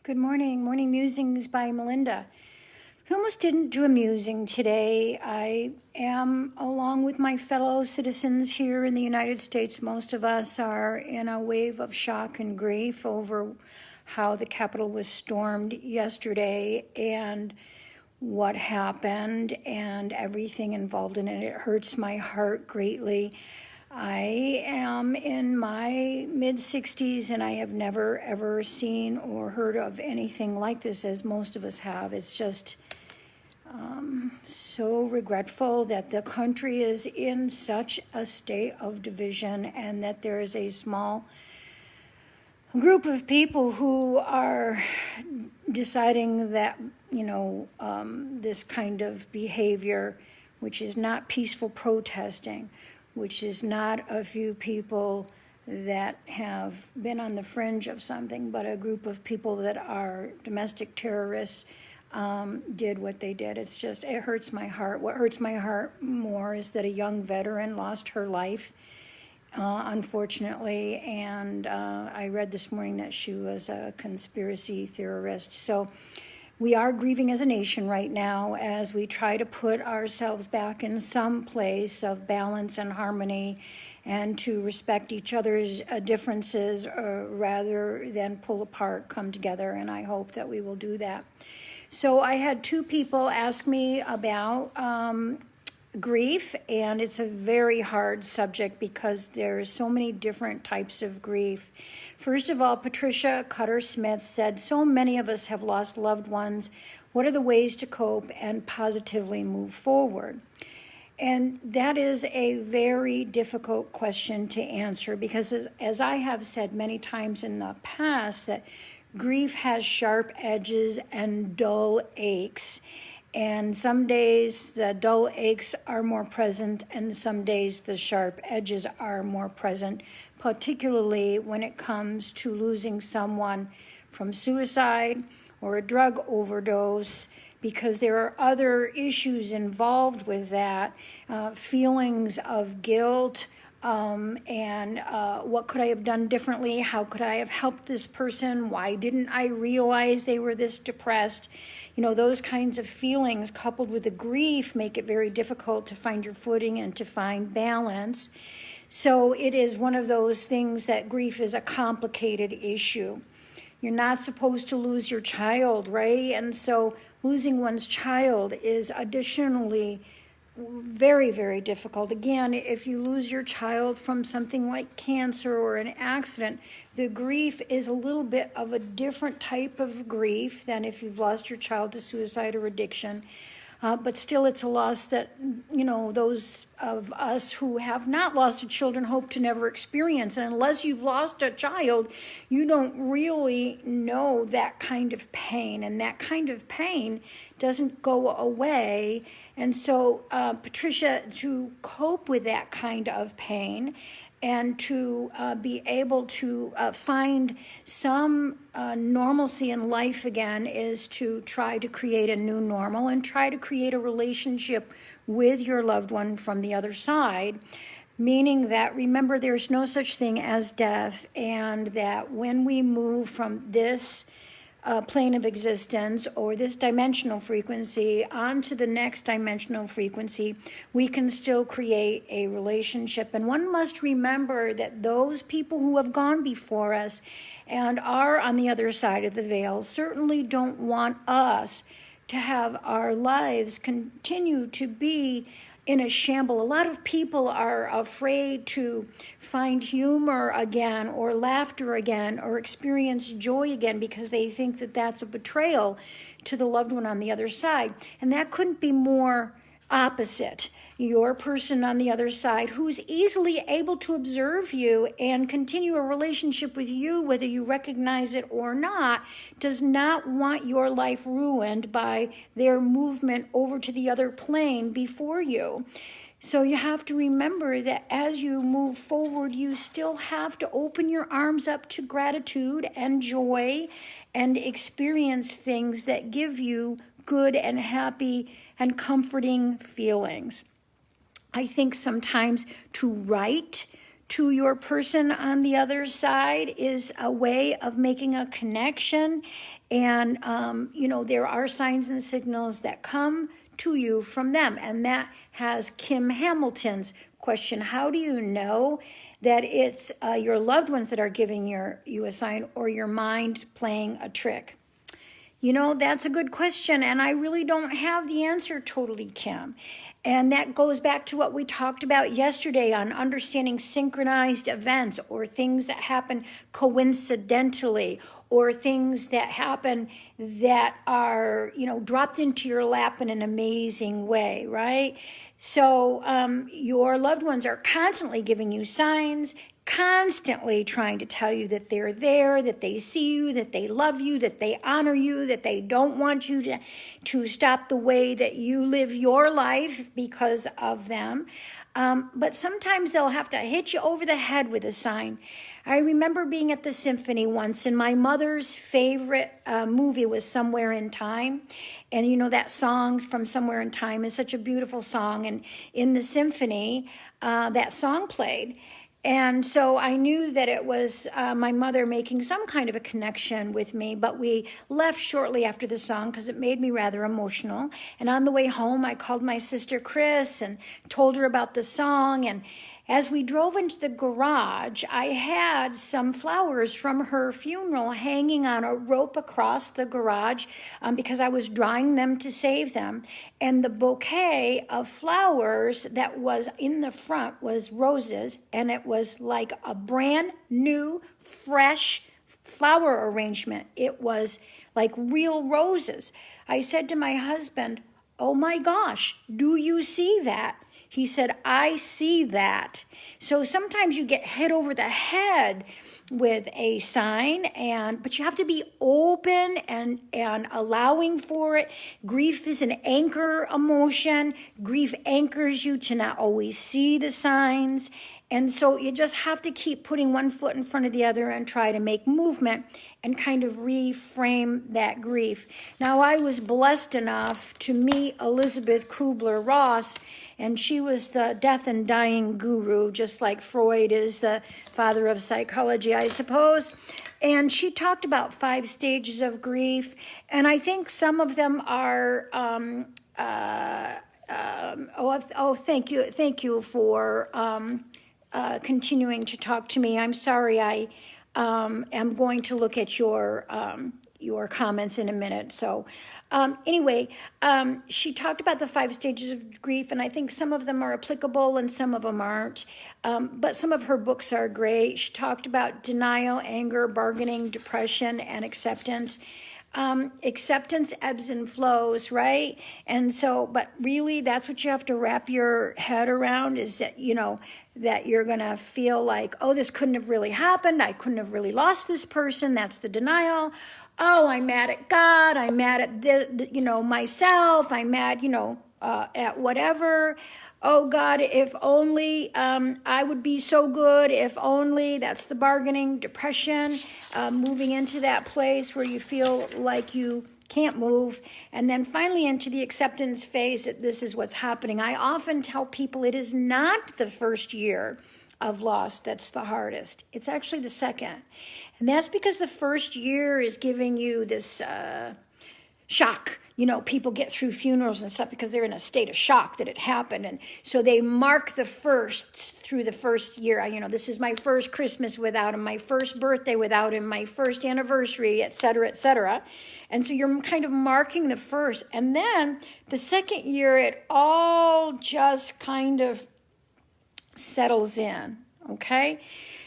Good morning. Morning Musings by Melinda. We almost didn't do a musing today. I am, along with my fellow citizens here in the United States, most of us are in a wave of shock and grief over how the Capitol was stormed yesterday and what happened and everything involved in it. It hurts my heart greatly. I am in my mid-60s and I have never ever seen or heard of anything like this, as most of us have. It's just so regretful that the country is in such a state of division and that there is a small group of people who are deciding that, this kind of behavior, which is not peaceful protesting, which is not a few people that have been on the fringe of something, but a group of people that are domestic terrorists did what they did. It hurts my heart. What hurts my heart more is that a young veteran lost her life, unfortunately, and I read this morning that she was a conspiracy theorist. So we are grieving as a nation right now as we try to put ourselves back in some place of balance and harmony and to respect each other's differences rather than pull apart, come together, and I hope that we will do that. So I had two people ask me about grief, and it's a very hard subject because there's so many different types of grief. First of all, Patricia Cutter-Smith said, so many of us have lost loved ones. What are the ways to cope and positively move forward? And that is a very difficult question to answer because as I have said many times in the past, that grief has sharp edges and dull aches. And some days the dull aches are more present and some days the sharp edges are more present, particularly when it comes to losing someone from suicide or a drug overdose, because there are other issues involved with that, feelings of guilt, and what could I have done differently? How could I have helped this person? Why didn't I realize they were this depressed? Those kinds of feelings coupled with the grief make it very difficult to find your footing and to find balance. So it is one of those things that grief is a complicated issue. You're not supposed to lose your child, right? And so losing one's child is additionally very, very difficult. Again, if you lose your child from something like cancer or an accident, the grief is a little bit of a different type of grief than if you've lost your child to suicide or addiction. But still, it's a loss that, those of us who have not lost a children hope to never experience. And unless you've lost a child, you don't really know that kind of pain. And that kind of pain doesn't go away. And so, Patricia, to cope with that kind of pain and to be able to find some normalcy in life again is to try to create a new normal and try to create a relationship with your loved one from the other side, meaning that, remember, there's no such thing as death, and that when we move from this plane of existence or this dimensional frequency onto the next dimensional frequency, we can still create a relationship. And one must remember that those people who have gone before us and are on the other side of the veil certainly don't want us to have our lives continue to be in a shamble. A lot of people are afraid to find humor again or laughter again or experience joy again because they think that that's a betrayal to the loved one on the other side. And that couldn't be more opposite. Your person on the other side who's easily able to observe you and continue a relationship with you, whether you recognize it or not, does not want your life ruined by their movement over to the other plane before you. So you have to remember that as you move forward, you still have to open your arms up to gratitude and joy and experience things that give you good and happy and comforting feelings. I think sometimes to write, to your person on the other side is a way of making a connection. And, there are signs and signals that come to you from them. And that has Kim Hamilton's question. How do you know that it's your loved ones that are giving you a sign, or your mind playing a trick? That's a good question, and I really don't have the answer totally, Kim. And that goes back to what we talked about yesterday on understanding synchronized events, or things that happen coincidentally, or things that happen that are, dropped into your lap in an amazing way, right? So your loved ones are constantly giving you signs, constantly trying to tell you that they're there, that they see you, that they love you, that they honor you, that they don't want you to stop the way that you live your life because of them. But sometimes they'll have to hit you over the head with a sign. I remember being at the symphony once, and my mother's favorite movie was Somewhere in Time. And that song from Somewhere in Time is such a beautiful song. And in the symphony, that song played. And so I knew that it was my mother making some kind of a connection with me, but we left shortly after the song because it made me rather emotional. And on the way home, I called my sister Chris and told her about the song. And as we drove into the garage, I had some flowers from her funeral hanging on a rope across the garage because I was drying them to save them. And the bouquet of flowers that was in the front was roses, and it was like a brand new, fresh flower arrangement. It was like real roses. I said to my husband, "Oh my gosh, do you see that?" He said, "I see that." So sometimes you get hit over the head with a sign, but you have to be open and allowing for it. Grief is an anchor emotion. Grief anchors you to not always see the signs. And so you just have to keep putting one foot in front of the other and try to make movement and kind of reframe that grief. Now, I was blessed enough to meet Elizabeth Kubler-Ross, and she was the death and dying guru, just like Freud is the father of psychology, I suppose. And she talked about 5 stages of grief, and I think some of them are thank you for continuing to talk to me. I'm sorry, I am going to look at your comments in a minute. So anyway, she talked about the 5 stages of grief, and I think some of them are applicable and some of them aren't. But some of her books are great. She talked about denial, anger, bargaining, depression, and acceptance. Acceptance ebbs and flows, right? And so, but really that's what you have to wrap your head around, is that, that you're going to feel like, oh, this couldn't have really happened. I couldn't have really lost this person. That's the denial. Oh, I'm mad at God. I'm mad at myself. I'm mad, at whatever. Oh God, if only I would be so good, if only. That's the bargaining, depression, moving into that place where you feel like you can't move, and then finally into the acceptance phase that this is what's happening. I often tell people it is not the first year of loss that's the hardest. It's actually the second. And that's because the first year is giving you this shock. People get through funerals and stuff because they're in a state of shock that it happened. And so they mark the firsts through the first year. This is my first Christmas without him, my first birthday without him, my first anniversary, et cetera, et cetera. And so you're kind of marking the first. And then the second year, it all just kind of settles in, okay?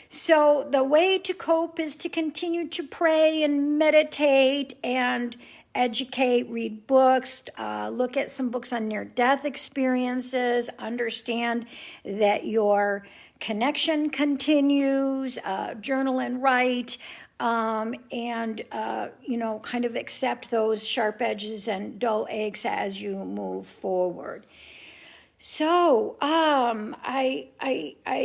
So the way to cope is to continue to pray and meditate and educate, read books, look at some books on near-death experiences, understand that your connection continues, journal and write, and kind of accept those sharp edges and dull eggs as you move forward. So I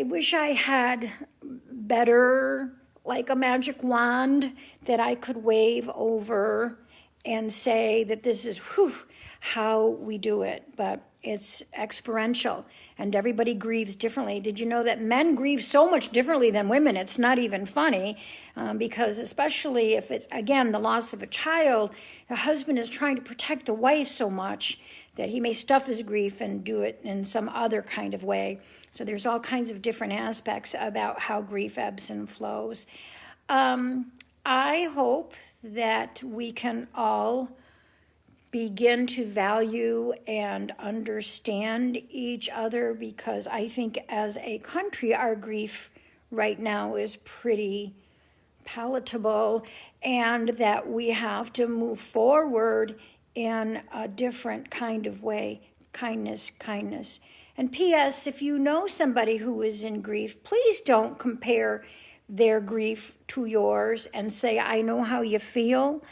wish I had better, like a magic wand that I could wave over and say that this is how we do it. But It's exponential, and everybody grieves differently. Did you know that men grieve so much differently than women? It's not even funny, because especially if it's, again, the loss of a child, the husband is trying to protect the wife so much that he may stuff his grief and do it in some other kind of way. So there's all kinds of different aspects about how grief ebbs and flows. I hope that we can all begin to value and understand each other, because I think as a country, our grief right now is pretty palatable, and that we have to move forward in a different kind of way. Kindness, kindness. And P.S., if you know somebody who is in grief, please don't compare their grief to yours and say, I know how you feel,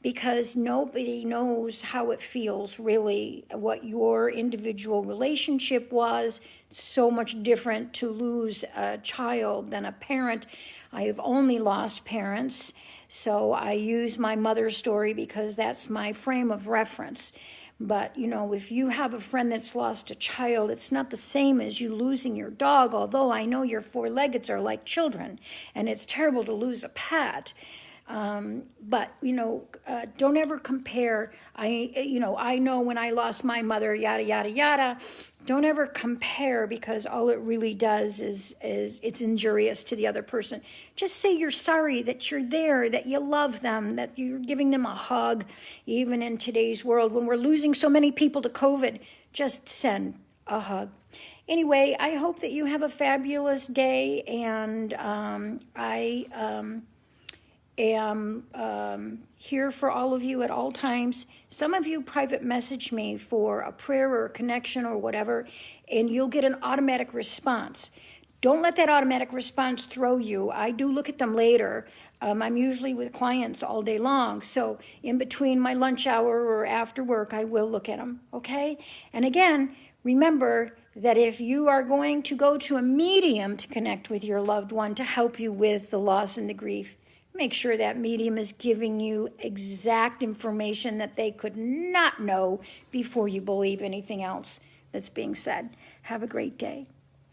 because nobody knows how it feels really, what your individual relationship was. It's so much different to lose a child than a parent. I have only lost parents, so I use my mother's story because that's my frame of reference. But, if you have a friend that's lost a child, it's not the same as you losing your dog, although I know your four-leggeds are like children, and it's terrible to lose a pet. But don't ever compare. I know when I lost my mother, yada, yada, yada. Don't ever compare, because all it really does is it's injurious to the other person. Just say you're sorry, that you're there, that you love them, that you're giving them a hug. Even in today's world, when we're losing so many people to COVID, just send a hug. Anyway, I hope that you have a fabulous day, and I am here for all of you at all times. Some of you private message me for a prayer or a connection or whatever, and you'll get an automatic response. Don't let that automatic response throw you. I do look at them later. I'm usually with clients all day long, so in between my lunch hour or after work, I will look at them, okay? And again, remember that if you are going to go to a medium to connect with your loved one to help you with the loss and the grief, make sure that medium is giving you exact information that they could not know before you believe anything else that's being said. Have a great day.